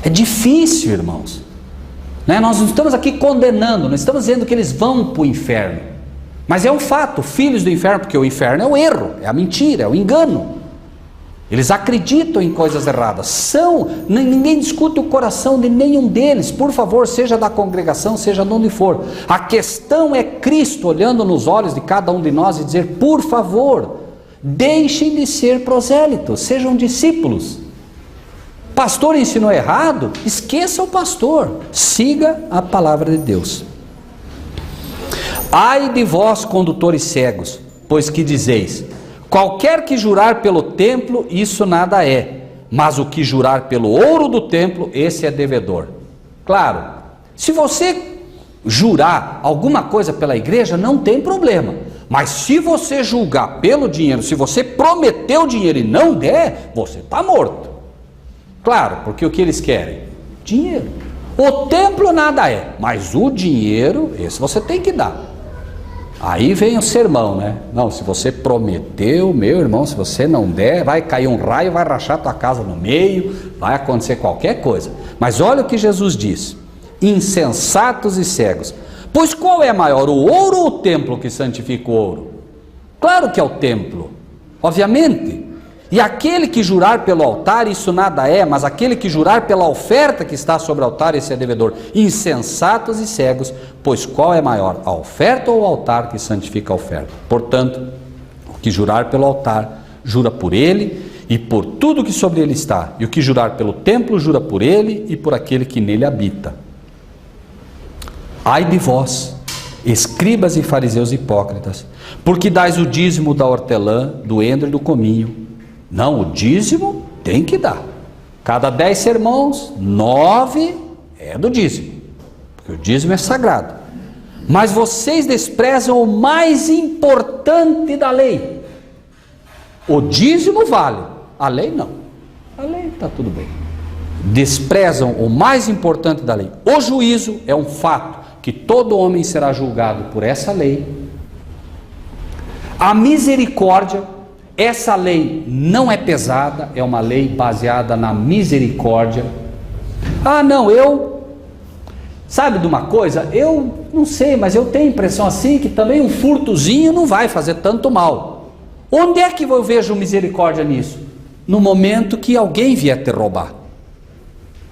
É difícil, irmãos. Nós não estamos aqui condenando, não estamos dizendo que eles vão para o inferno. Mas é um fato, filhos do inferno, porque o inferno é o erro, é a mentira, é o engano. Eles acreditam em coisas erradas. Ninguém discute o coração de nenhum deles. Por favor, seja da congregação, seja de onde for. A questão é Cristo olhando nos olhos de cada um de nós e dizer, por favor, deixem de ser prosélitos, sejam discípulos. Pastor ensinou errado? Esqueça o pastor, siga a palavra de Deus. Ai de vós, condutores cegos, pois que dizeis, qualquer que jurar pelo templo, isso nada é, mas o que jurar pelo ouro do templo, esse é devedor. Claro, se você jurar alguma coisa pela igreja, não tem problema, mas se você julgar pelo dinheiro, se você prometeu dinheiro e não der, você está morto. Claro, porque o que eles querem? Dinheiro. O templo nada é, mas o dinheiro, esse você tem que dar. Aí vem o sermão, Não, se você prometeu, meu irmão, se você não der, vai cair um raio, vai rachar tua casa no meio, vai acontecer qualquer coisa. Mas olha o que Jesus diz, insensatos e cegos. Pois qual é maior, o ouro ou o templo que santifica o ouro? Claro que é o templo, obviamente. E aquele que jurar pelo altar, isso nada é, mas aquele que jurar pela oferta que está sobre o altar, esse é devedor. Insensatos e cegos, pois qual é maior, a oferta ou o altar que santifica a oferta? Portanto, o que jurar pelo altar, jura por ele e por tudo que sobre ele está. E o que jurar pelo templo, jura por ele e por aquele que nele habita. Ai de vós, escribas e fariseus hipócritas, porque dais o dízimo da hortelã, do endro e do cominho. Não, o dízimo tem que dar. Cada 10 sermãos, 9 é do dízimo, porque o dízimo é sagrado. Mas vocês desprezam o mais importante da lei. O dízimo vale, a lei não. A lei está tudo bem. Desprezam o mais importante da lei. O juízo é um fato, que todo homem será julgado por essa lei. A misericórdia, essa lei não é pesada, é uma lei baseada na misericórdia. Ah, não, sabe de uma coisa? Eu não sei, mas eu tenho a impressão assim que também um furtozinho não vai fazer tanto mal. Onde é que eu vejo misericórdia nisso? No momento que alguém vier te roubar.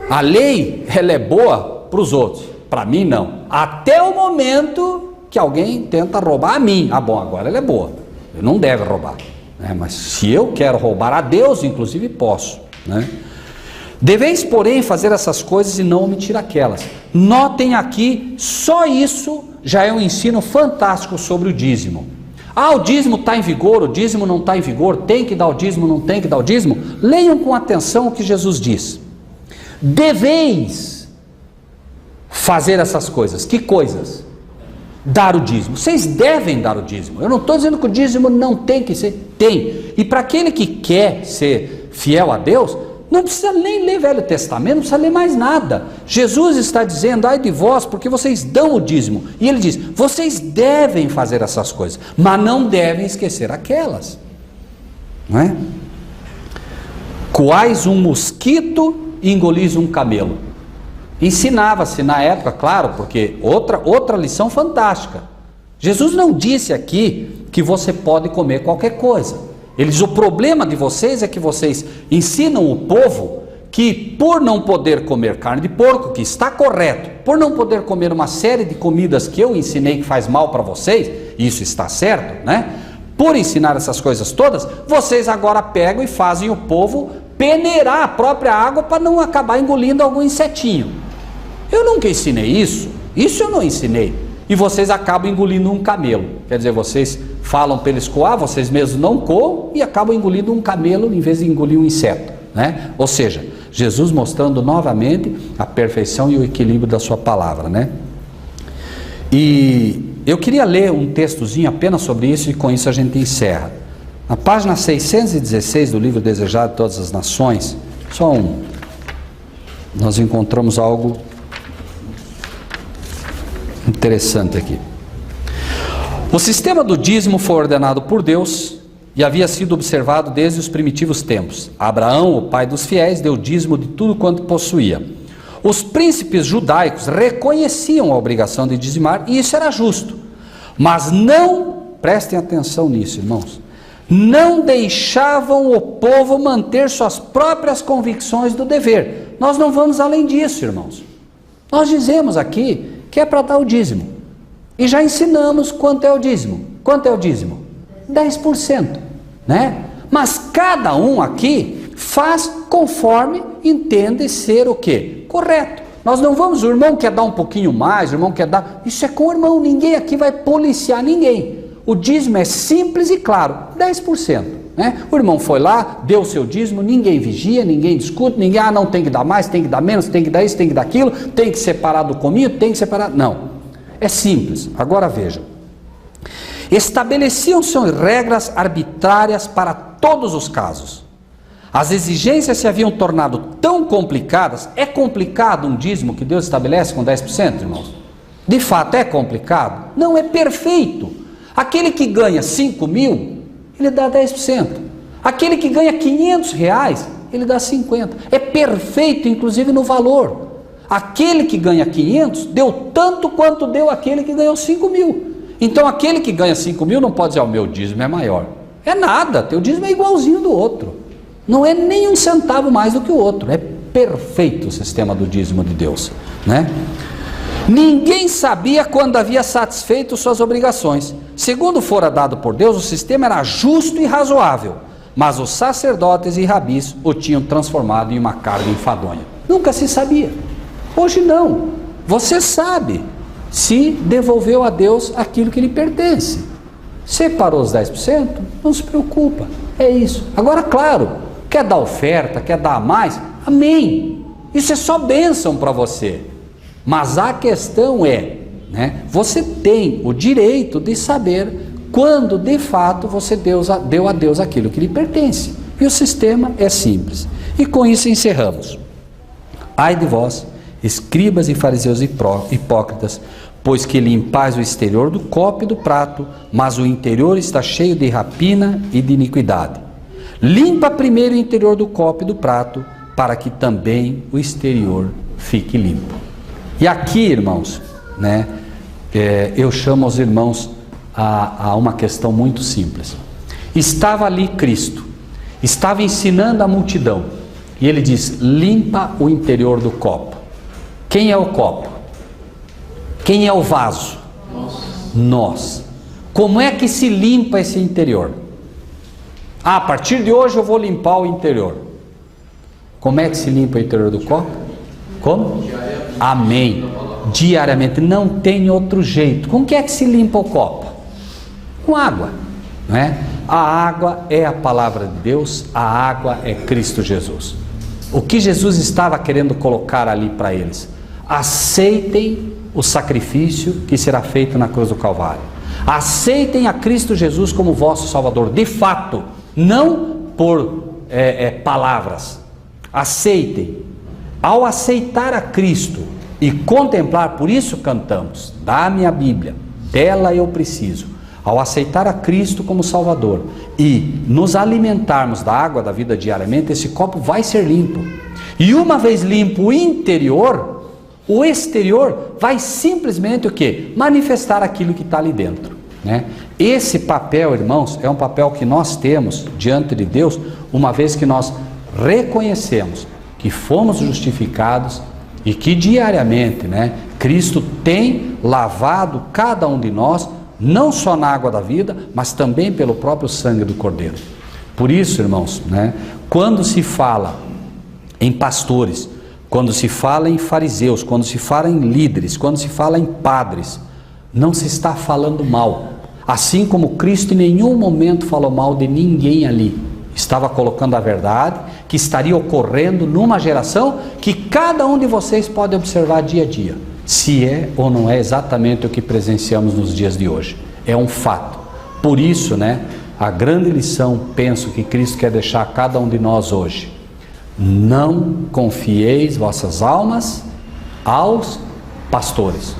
A lei, ela é boa para os outros, para mim não. Até o momento que alguém tenta roubar a mim. Ah, bom, agora ela é boa. Eu não deve roubar. Mas se eu quero roubar a Deus, inclusive posso, né? Deveis, porém, fazer essas coisas e não omitir aquelas. Notem aqui, só isso já é um ensino fantástico sobre o dízimo. Ah, o dízimo está em vigor, o dízimo não está em vigor, tem que dar o dízimo, não tem que dar o dízimo. Leiam com atenção o que Jesus diz. Deveis fazer essas coisas. Que coisas? Dar o dízimo. Vocês devem dar o dízimo. Eu não estou dizendo que o dízimo não tem que ser. Tem. E para aquele que quer ser fiel a Deus, não precisa nem ler Velho Testamento, não precisa ler mais nada. Jesus está dizendo, ai de vós, porque vocês dão o dízimo. E ele diz, vocês devem fazer essas coisas, mas não devem esquecer aquelas. Não é? Coais um mosquito e engolis um camelo. Ensinava-se na época, claro, porque outra lição fantástica. Jesus não disse aqui que você pode comer qualquer coisa. Ele diz, o problema de vocês é que vocês ensinam o povo que por não poder comer carne de porco, que está correto, por não poder comer uma série de comidas que eu ensinei que faz mal para vocês, isso está certo, né? Por ensinar essas coisas todas, vocês agora pegam e fazem o povo peneirar a própria água para não acabar engolindo algum insetinho. Eu nunca ensinei isso eu não ensinei. E vocês acabam engolindo um camelo. Quer dizer, vocês falam para eles coar, vocês mesmos não coam e acabam engolindo um camelo em vez de engolir um inseto, né? Ou seja, Jesus mostrando novamente a perfeição e o equilíbrio da sua palavra, né? E eu queria ler um textozinho apenas sobre isso e com isso a gente encerra. Na página 616 do livro Desejado de Todas as Nações, nós encontramos algo interessante aqui. O sistema do dízimo foi ordenado por Deus e havia sido observado desde os primitivos tempos. Abraão, o pai dos fiéis, deu dízimo de tudo quanto possuía. Os príncipes judaicos reconheciam a obrigação de dizimar e isso era justo. Mas não, prestem atenção nisso, irmãos, não deixavam o povo manter suas próprias convicções do dever. Nós não vamos além disso, irmãos. Nós dizemos aqui que é para dar o dízimo. E já ensinamos quanto é o dízimo. Quanto é o dízimo? 10%, né? Mas cada um aqui faz conforme entende ser o quê? Correto. Nós não vamos, o irmão quer dar um pouquinho mais, o irmão quer dar... Isso é com o irmão, ninguém aqui vai policiar ninguém. O dízimo é simples e claro, 10%. Né? O irmão foi lá, deu o seu dízimo, ninguém vigia, ninguém discute, ninguém, não tem que dar mais, tem que dar menos, tem que dar isso, tem que dar aquilo, tem que separar do cominho, tem que separar... Não, é simples. Agora vejam. Estabeleciam-se regras arbitrárias para todos os casos. As exigências se haviam tornado tão complicadas. É complicado um dízimo que Deus estabelece com 10%, irmãos? De fato é complicado? Não, é perfeito. Aquele que ganha 5 mil, ele dá 10%. Aquele que ganha 500 reais, ele dá 50%. É perfeito, inclusive no valor. Aquele que ganha 500, deu tanto quanto deu aquele que ganhou 5 mil. Então aquele que ganha 5 mil não pode dizer, o meu dízimo é maior. É nada, teu dízimo é igualzinho do outro. Não é nem um centavo mais do que o outro. É perfeito o sistema do dízimo de Deus, né? Ninguém sabia quando havia satisfeito suas obrigações. Segundo fora dado por Deus, o sistema era justo e razoável, mas os sacerdotes e rabis o tinham transformado em uma carga enfadonha. Nunca se sabia. Hoje não. Você sabe se devolveu a Deus aquilo que lhe pertence. Separou os 10%? Não se preocupa. É isso. Agora, claro, quer dar oferta, quer dar mais? Amém. Isso é só bênção para você. Mas a questão é, você tem o direito de saber quando de fato você deu a Deus aquilo que lhe pertence. E o sistema é simples. E com isso encerramos. Ai de vós, escribas e fariseus hipócritas, pois que limpais o exterior do copo e do prato, mas o interior está cheio de rapina e de iniquidade. Limpa primeiro o interior do copo e do prato, para que também o exterior fique limpo. E aqui, irmãos, eu chamo os irmãos a uma questão muito simples. Estava ali Cristo, estava ensinando a multidão, e ele diz: limpa o interior do copo. Quem é o copo? Quem é o vaso? Nós. Como é que se limpa esse interior? A partir de hoje eu vou limpar o interior. Como é que se limpa o interior do copo? Como? Amém. Diariamente, não tem outro jeito. Como que é que se limpa o copo? Com água, não é? A água é a palavra de Deus, a água é Cristo Jesus. O que Jesus estava querendo colocar ali para eles? Aceitem o sacrifício que será feito na cruz do Calvário. Aceitem a Cristo Jesus como vosso Salvador, de fato, não por palavras. Aceitem. Ao aceitar a Cristo e contemplar, por isso cantamos: dá-me a Bíblia, dela eu preciso. Ao aceitar a Cristo como Salvador e nos alimentarmos da água da vida diariamente, esse copo vai ser limpo. E uma vez limpo o interior, o exterior vai simplesmente o quê? Manifestar aquilo que está ali dentro, Esse papel, irmãos, é um papel que nós temos diante de Deus, uma vez que nós reconhecemos que fomos justificados e que diariamente, Cristo tem lavado cada um de nós, não só na água da vida, mas também pelo próprio sangue do Cordeiro. Por isso, irmãos, quando se fala em pastores, quando se fala em fariseus, quando se fala em líderes, quando se fala em padres, não se está falando mal. Assim como Cristo em nenhum momento falou mal de ninguém ali. Estava colocando a verdade que estaria ocorrendo numa geração que cada um de vocês pode observar dia a dia, se é ou não é exatamente o que presenciamos nos dias de hoje. É um fato. Por isso, a grande lição, penso, que Cristo quer deixar a cada um de nós hoje: não confieis vossas almas aos pastores.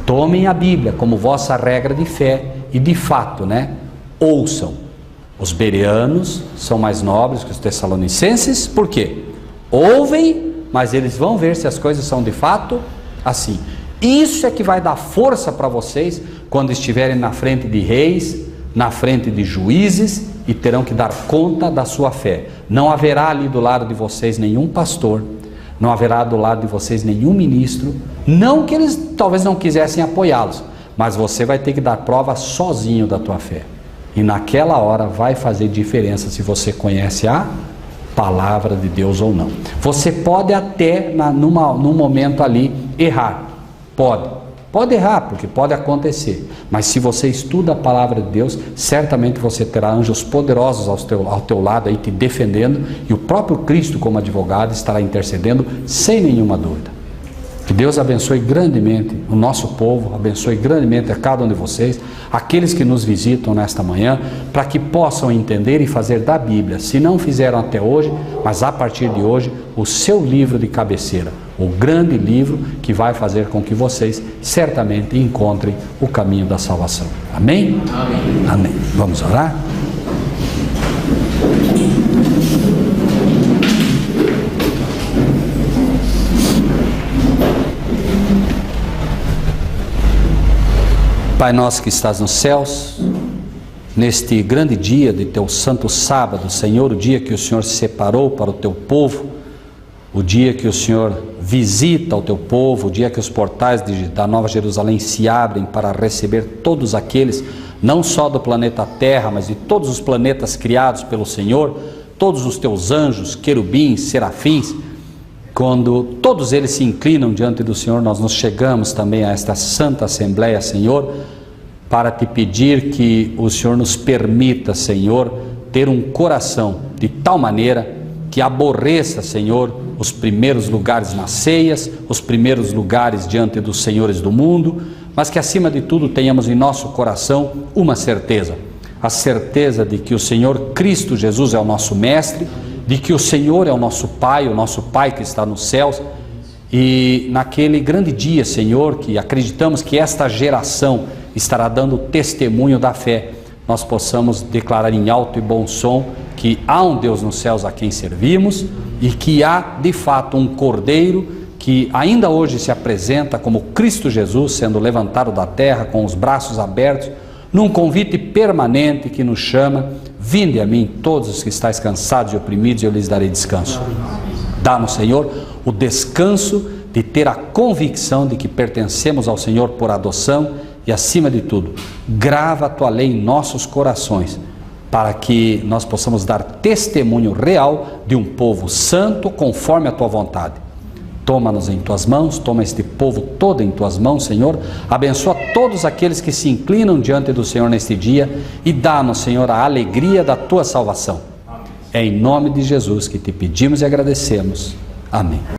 Tomem a Bíblia como vossa regra de fé e, de fato, ouçam. Os bereanos são mais nobres que os tessalonicenses. Por quê? Ouvem, mas eles vão ver se as coisas são de fato assim. Isso é que vai dar força para vocês quando estiverem na frente de reis, na frente de juízes, e terão que dar conta da sua fé. Não haverá ali do lado de vocês nenhum pastor, não haverá do lado de vocês nenhum ministro, não que eles talvez não quisessem apoiá-los, mas você vai ter que dar prova sozinho da tua fé. E naquela hora vai fazer diferença se você conhece a palavra de Deus ou não. Você pode até, num momento ali, errar. Pode errar, porque pode acontecer. Mas se você estuda a palavra de Deus, certamente você terá anjos poderosos ao teu lado aí te defendendo, e o próprio Cristo como advogado estará intercedendo sem nenhuma dúvida. Que Deus abençoe grandemente o nosso povo, abençoe grandemente a cada um de vocês, aqueles que nos visitam nesta manhã, para que possam entender e fazer da Bíblia, se não fizeram até hoje, mas a partir de hoje, o seu livro de cabeceira, o grande livro que vai fazer com que vocês certamente encontrem o caminho da salvação. Amém? Amém. Amém. Vamos orar? Pai nosso que estás nos céus, neste grande dia de teu santo sábado, Senhor, o dia que o Senhor separou para o teu povo, o dia que o Senhor visita o teu povo, o dia que os portais da Nova Jerusalém se abrem para receber todos aqueles, não só do planeta Terra, mas de todos os planetas criados pelo Senhor, todos os teus anjos, querubins, serafins. Quando todos eles se inclinam diante do Senhor, nós nos chegamos também a esta santa assembleia, Senhor, para te pedir que o Senhor nos permita, Senhor, ter um coração de tal maneira que aborreça, Senhor, os primeiros lugares nas ceias, os primeiros lugares diante dos senhores do mundo, mas que acima de tudo tenhamos em nosso coração uma certeza, a certeza de que o Senhor Cristo Jesus é o nosso Mestre, de que o Senhor é o nosso Pai que está nos céus, e naquele grande dia, Senhor, que acreditamos que esta geração estará dando testemunho da fé, nós possamos declarar em alto e bom som que há um Deus nos céus a quem servimos e que há de fato um Cordeiro que ainda hoje se apresenta como Cristo Jesus, sendo levantado da terra com os braços abertos, num convite permanente que nos chama: vinde a mim todos os que estáis cansados e oprimidos e eu lhes darei descanso. Dá-nos, Senhor, o descanso de ter a convicção de que pertencemos ao Senhor por adoção e, acima de tudo, grava a tua lei em nossos corações, para que nós possamos dar testemunho real de um povo santo conforme a tua vontade. Toma-nos em tuas mãos, toma este povo todo em tuas mãos, Senhor. Abençoa todos aqueles que se inclinam diante do Senhor neste dia e dá-nos, Senhor, a alegria da tua salvação. É em nome de Jesus que te pedimos e agradecemos. Amém.